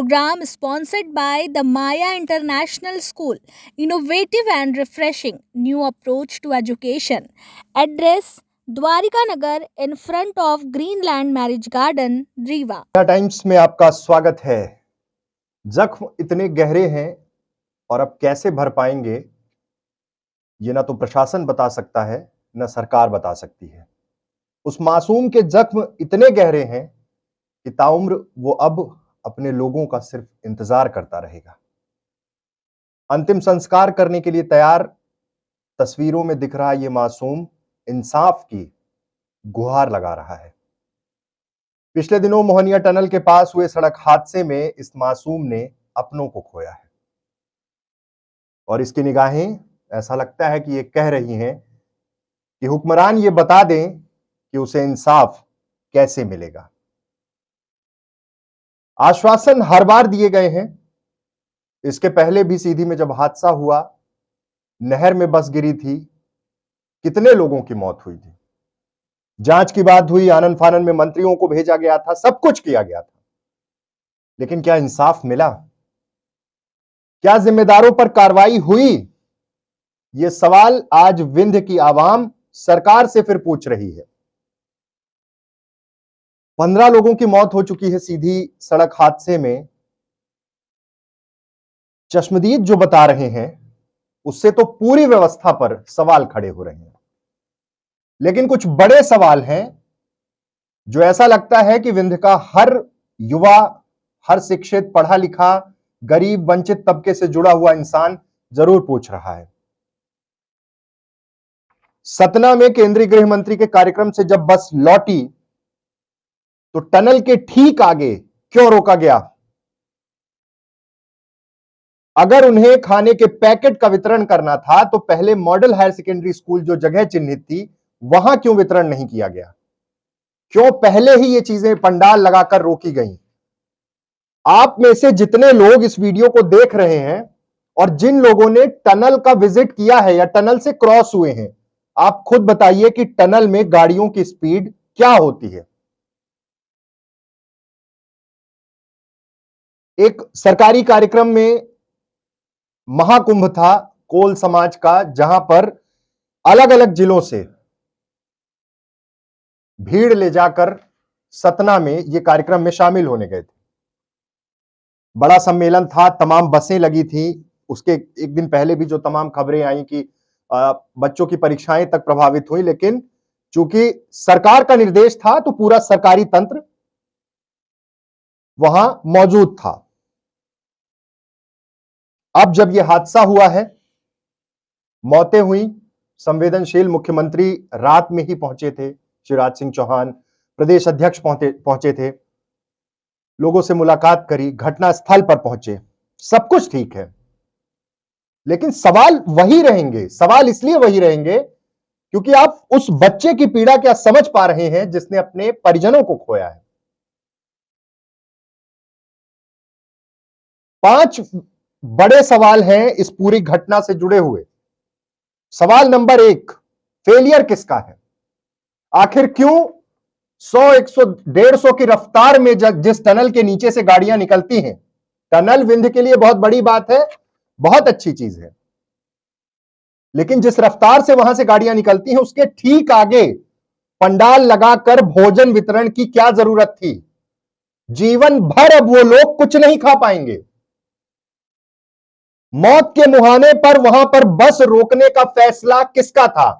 program sponsored by the Maya International School. Innovative and refreshing new approach to education. Address Dwarika Nagar in front of Greenland Marriage Garden, Rewa. Times में आपका स्वागत है। जख्म इतने गहरे हैं और अब कैसे भर पाएंगे ये ना तो प्रशासन बता सकता है न सरकार बता सकती है। उस मासूम के जख्म इतने गहरे हैं कि ताउम्र वो अब अपने लोगों का सिर्फ इंतजार करता रहेगा। अंतिम संस्कार करने के लिए तैयार तस्वीरों में दिख रहा ये मासूम इंसाफ की गुहार लगा रहा है। पिछले दिनों मोहनिया टनल के पास हुए सड़क हादसे में इस मासूम ने अपनों को खोया है और इसकी निगाहें ऐसा लगता है कि ये कह रही हैं कि हुक्मरान ये बता दें कि उसे इंसाफ कैसे मिलेगा। आश्वासन हर बार दिए गए हैं। इसके पहले भी सीधी में जब हादसा हुआ, नहर में बस गिरी थी, कितने लोगों की मौत हुई थी। जांच की बात हुई, आनन फानन में मंत्रियों को भेजा गया था, सब कुछ किया गया था, लेकिन क्या इंसाफ मिला? क्या जिम्मेदारों पर कार्रवाई हुई? यह सवाल आज विंध्य की आवाम सरकार से फिर पूछ रही है। 15 लोगों की मौत हो चुकी है सीधी सड़क हादसे में। चश्मदीद जो बता रहे हैं उससे तो पूरी व्यवस्था पर सवाल खड़े हो रहे हैं, लेकिन कुछ बड़े सवाल हैं जो ऐसा लगता है कि विंध्य का हर युवा, हर शिक्षित, पढ़ा लिखा, गरीब, वंचित तबके से जुड़ा हुआ इंसान जरूर पूछ रहा है। सतना में केंद्रीय गृह मंत्री के कार्यक्रम से जब बस लौटी तो टनल के ठीक आगे क्यों रोका गया? अगर उन्हें खाने के पैकेट का वितरण करना था तो पहले मॉडल हायर सेकेंडरी स्कूल जो जगह चिन्हित थी वहां क्यों वितरण नहीं किया गया? क्यों पहले ही ये चीजें पंडाल लगाकर रोकी गई? आप में से जितने लोग इस वीडियो को देख रहे हैं और जिन लोगों ने टनल का विजिट किया है या टनल से क्रॉस हुए हैं, आप खुद बताइए कि टनल में गाड़ियों की स्पीड क्या होती है। एक सरकारी कार्यक्रम में महाकुंभ था कोल समाज का, जहां पर अलग अलग जिलों से भीड़ ले जाकर सतना में यह कार्यक्रम में शामिल होने गए थे। बड़ा सम्मेलन था, तमाम बसें लगी थी। उसके एक दिन पहले भी जो तमाम खबरें आई कि बच्चों की परीक्षाएं तक प्रभावित हुई, लेकिन चूंकि सरकार का निर्देश था तो पूरा सरकारी तंत्र वहां मौजूद था। अब जब यह हादसा हुआ है, मौतें हुई, संवेदनशील मुख्यमंत्री रात में ही पहुंचे थे। शिवराज सिंह चौहान प्रदेश अध्यक्ष पहुंचे थे, लोगों से मुलाकात करी, घटना स्थल पर पहुंचे, सब कुछ ठीक है, लेकिन सवाल वही रहेंगे। सवाल इसलिए वही रहेंगे क्योंकि आप उस बच्चे की पीड़ा क्या समझ पा रहे हैं जिसने अपने परिजनों को खोया है। 5 बड़े सवाल हैं इस पूरी घटना से जुड़े हुए। सवाल नंबर 1, फेलियर किसका है? आखिर क्यों 100, 100, 150 की रफ्तार में जिस टनल के नीचे से गाड़ियां निकलती हैं, टनल विंध्य के लिए बहुत बड़ी बात है, बहुत अच्छी चीज है, लेकिन जिस रफ्तार से वहां से गाड़ियां निकलती हैं उसके ठीक आगे पंडाल लगाकर भोजन वितरण की क्या जरूरत थी? जीवन भर अब वो लोग कुछ नहीं खा पाएंगे। मौत के मुहाने पर वहां पर बस रोकने का फैसला किसका था?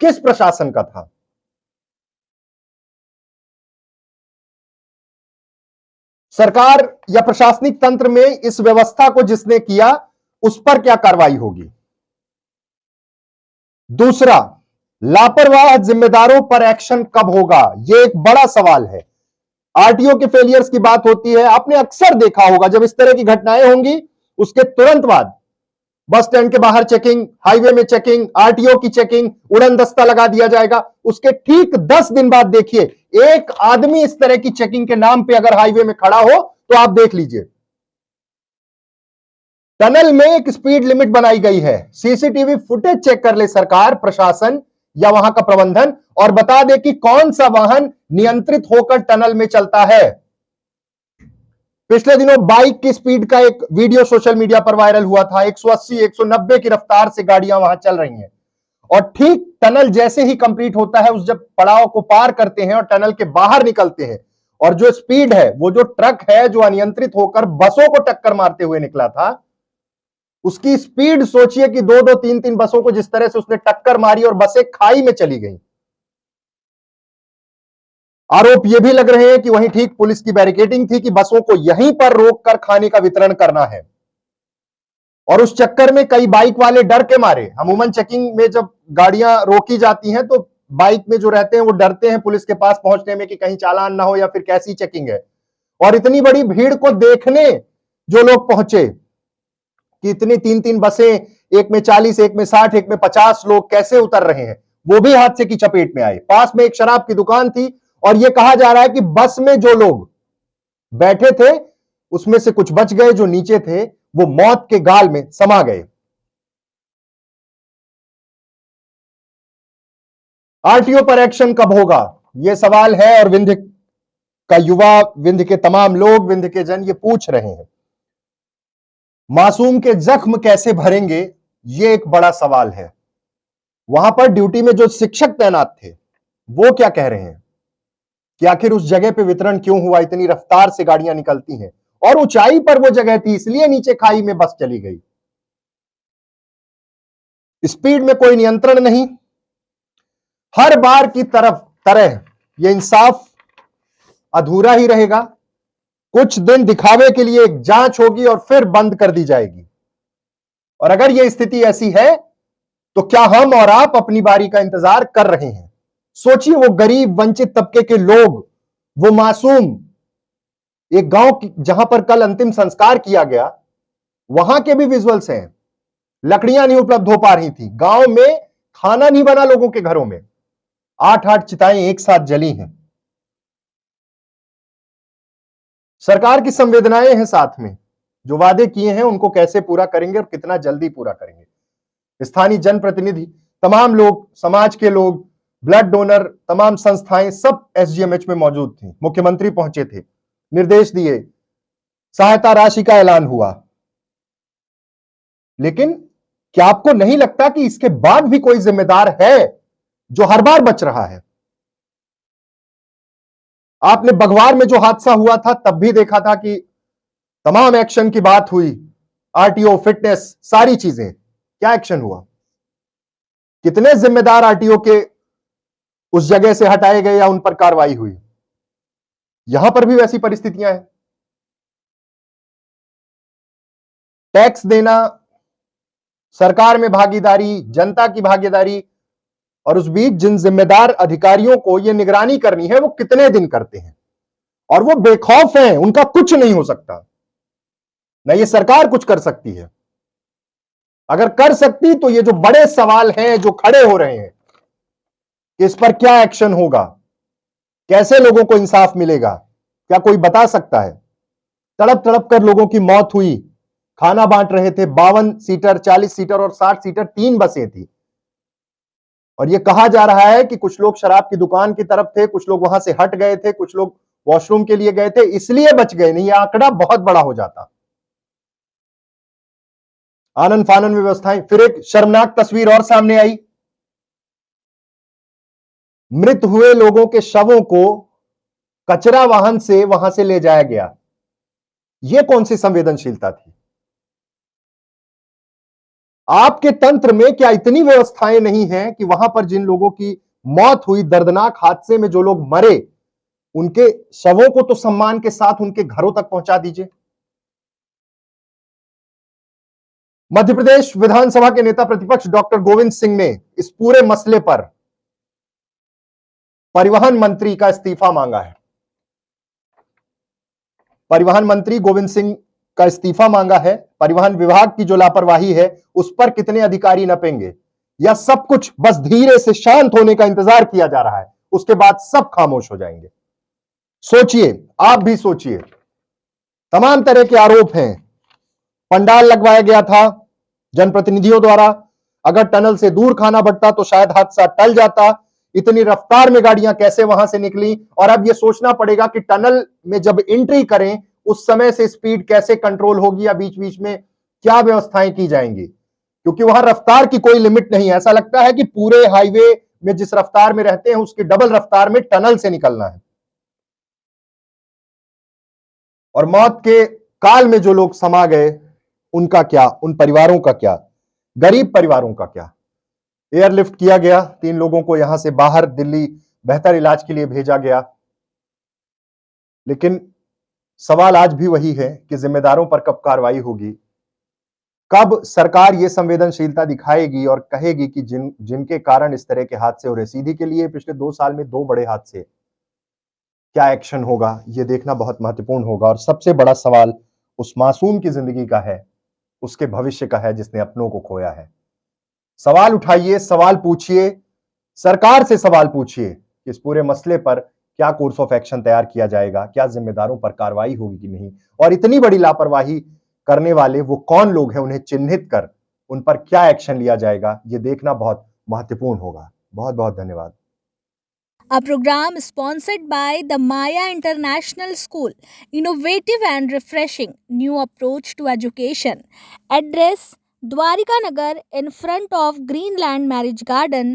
किस प्रशासन का था? सरकार या प्रशासनिक तंत्र में इस व्यवस्था को जिसने किया उस पर क्या कार्रवाई होगी? दूसरा, लापरवाह जिम्मेदारों पर एक्शन कब होगा? यह एक बड़ा सवाल है। आरटीओ के फेलियर्स की बात होती है, आपने अक्सर देखा होगा जब इस तरह की घटनाएं होंगी उसके तुरंत बाद बस स्टैंड के बाहर चेकिंग, हाईवे में चेकिंग, आरटीओ की चेकिंग, उड़न दस्ता लगा दिया जाएगा। उसके ठीक 10 दिन बाद देखिए एक आदमी इस तरह की चेकिंग के नाम पे अगर हाईवे में खड़ा हो तो आप देख लीजिए। टनल में एक स्पीड लिमिट बनाई गई है, सीसीटीवी फुटेज चेक कर ले सरकार, प्रशासन या वहां का प्रबंधन और बता दे कि कौन सा वाहन नियंत्रित होकर टनल में चलता है। पिछले दिनों बाइक की स्पीड का एक वीडियो सोशल मीडिया पर वायरल हुआ था। 180 190 की रफ्तार से गाड़ियां वहां चल रही हैं और ठीक टनल जैसे ही कंप्लीट होता है, उस जब पड़ाव को पार करते हैं और टनल के बाहर निकलते हैं, और जो स्पीड है, वो जो ट्रक है जो अनियंत्रित होकर बसों को टक्कर मारते हुए निकला था, उसकी स्पीड सोचिए कि 2-2 3-3 बसों को जिस तरह से उसने टक्कर मारी और बसें खाई में चली गई। आरोप यह भी लग रहे हैं कि वहीं ठीक पुलिस की बैरिकेडिंग थी कि बसों को यहीं पर रोककर खाने का वितरण करना है, और उस चक्कर में कई बाइक वाले डर के मारे, अमूमन चेकिंग में जब गाड़ियां रोकी जाती हैं तो बाइक में जो रहते हैं वो डरते हैं पुलिस के पास पहुंचने में कि कहीं चालान ना हो या फिर कैसी चेकिंग है। और इतनी बड़ी भीड़ को देखने जो लोग पहुंचे कि इतनी 3-3 बसें, एक में 40, एक में 60, एक में 50 लोग कैसे उतर रहे हैं, वो भी हादसे की चपेट में आए। पास में एक शराब की दुकान थी और यह कहा जा रहा है कि बस में जो लोग बैठे थे उसमें से कुछ बच गए, जो नीचे थे वो मौत के गाल में समा गए। आरटीओ पर एक्शन कब होगा, यह सवाल है और विंध्य का युवा, विंध्य के तमाम लोग, विंध्य के जन ये पूछ रहे हैं। मासूम के जख्म कैसे भरेंगे, यह एक बड़ा सवाल है। वहां पर ड्यूटी में जो शिक्षक तैनात थे वो क्या कह रहे हैं कि आखिर उस जगह पे वितरण क्यों हुआ, इतनी रफ्तार से गाड़ियां निकलती हैं और ऊंचाई पर वो जगह थी, इसलिए नीचे खाई में बस चली गई। स्पीड में कोई नियंत्रण नहीं। हर बार की तरह यह इंसाफ अधूरा ही रहेगा। कुछ दिन दिखावे के लिए एक जांच होगी और फिर बंद कर दी जाएगी। और अगर यह स्थिति ऐसी है तो क्या हम और आप अपनी बारी का इंतजार कर रहे हैं? सोचिए, वो गरीब वंचित तबके के लोग, वो मासूम, एक गांव जहां पर कल अंतिम संस्कार किया गया, वहां के भी विजुअल्स हैं। लकड़ियां नहीं उपलब्ध हो पा रही थी, गांव में खाना नहीं बना लोगों के घरों में, 8-8 चिताएं एक साथ जली हैं। सरकार की संवेदनाएं हैं साथ में, जो वादे किए हैं उनको कैसे पूरा करेंगे और कितना जल्दी पूरा करेंगे। स्थानीय जनप्रतिनिधि, तमाम लोग, समाज के लोग, ब्लड डोनर, तमाम संस्थाएं सब एसजीएमएच में मौजूद थी। मुख्यमंत्री पहुंचे थे, निर्देश दिए, सहायता राशि का ऐलान हुआ। लेकिन क्या आपको नहीं लगता कि इसके बाद भी कोई जिम्मेदार है जो हर बार बच रहा है? आपने बघवार में जो हादसा हुआ था तब भी देखा था कि तमाम एक्शन की बात हुई, आरटीओ, फिटनेस, सारी चीजें, क्या एक्शन हुआ? कितने जिम्मेदार आरटीओ के उस जगह से हटाए गए या उन पर कार्रवाई हुई? यहां पर भी वैसी परिस्थितियां हैं। टैक्स देना, सरकार में भागीदारी, जनता की भागीदारी, और उस बीच जिन जिम्मेदार अधिकारियों को यह निगरानी करनी है वो कितने दिन करते हैं और वो बेखौफ हैं, उनका कुछ नहीं हो सकता। न ये सरकार कुछ कर सकती है। अगर कर सकती तो ये जो बड़े सवाल हैं जो खड़े हो रहे हैं कि इस पर क्या एक्शन होगा, कैसे लोगों को इंसाफ मिलेगा, क्या कोई बता सकता है? तड़प तड़प कर लोगों की मौत हुई, खाना बांट रहे थे, 52 सीटर, 40 सीटर और 60 सीटर 3 बसें थी, और यह कहा जा रहा है कि कुछ लोग शराब की दुकान की तरफ थे, कुछ लोग वहां से हट गए थे, कुछ लोग वॉशरूम के लिए गए थे, इसलिए बच गए, नहीं यह आंकड़ा बहुत बड़ा हो जाता। आनन फानन व्यवस्थाएं। फिर एक शर्मनाक तस्वीर और सामने आई, मृत हुए लोगों के शवों को कचरा वाहन से वहां से ले जाया गया। यह कौन सी संवेदनशीलता थी? आपके तंत्र में क्या इतनी व्यवस्थाएं नहीं हैं कि वहां पर जिन लोगों की मौत हुई, दर्दनाक हादसे में जो लोग मरे, उनके शवों को तो सम्मान के साथ उनके घरों तक पहुंचा दीजिए। मध्य प्रदेश विधानसभा के नेता प्रतिपक्ष डॉक्टर गोविंद सिंह ने इस पूरे मसले पर परिवहन मंत्री का इस्तीफा मांगा है। परिवहन मंत्री गोविंद सिंह का इस्तीफा मांगा है। परिवहन विभाग की जो लापरवाही है उस पर कितने अधिकारी नपेंगे, या सब कुछ बस धीरे से शांत होने का इंतजार किया जा रहा है, उसके बाद सब खामोश हो जाएंगे? सोचिए, आप भी सोचिए। तमाम तरह के आरोप हैं। पंडाल लगवाया गया था जनप्रतिनिधियों द्वारा, अगर टनल से दूर खाना बढ़ता तो शायद हादसा टल जाता। इतनी रफ्तार में गाड़ियां कैसे वहां से निकली? और अब यह सोचना पड़ेगा कि टनल में जब एंट्री करें उस समय से स्पीड कैसे कंट्रोल होगी या बीच बीच में क्या व्यवस्थाएं की जाएंगी, क्योंकि वहां रफ्तार की कोई लिमिट नहीं है। ऐसा लगता है कि पूरे हाईवे में जिस रफ्तार में रहते हैं उसकी डबल रफ्तार में टनल से निकलना है। और मौत के काल में जो लोग समा गए उनका क्या, उन परिवारों का क्या, गरीब परिवारों का क्या। एयरलिफ्ट किया गया, 3 लोगों को यहां से बाहर दिल्ली बेहतर इलाज के लिए भेजा गया, लेकिन सवाल आज भी वही है कि जिम्मेदारों पर कब कार्रवाई होगी, कब सरकार ये संवेदनशीलता दिखाएगी और कहेगी कि जिनके कारण इस तरह के हादसे हो रहे। सीधी के लिए पिछले 2 साल में 2 बड़े हादसे, क्या एक्शन होगा ये देखना बहुत महत्वपूर्ण होगा। और सबसे बड़ा सवाल उस मासूम की जिंदगी का है, उसके भविष्य का है जिसने अपनों को खोया है। सवाल उठाइए, सवाल पूछिए, सरकार से सवाल पूछिए कि इस पूरे मसले पर क्या कोर्स ऑफ एक्शन तैयार किया जाएगा, क्या जिम्मेदारों पर कार्रवाई होगी कि नहीं, और इतनी बड़ी लापरवाही करने वाले वो कौन लोग हैं, उन्हें चिन्हित कर उन पर क्या एक्शन लिया जाएगा, ये देखना बहुत महत्वपूर्ण होगा। बहुत बहुत धन्यवाद। A program sponsored by the Maya International School, innovative and refreshing new approach to education. Address Dwarika Nagar in front of Greenland Marriage Garden.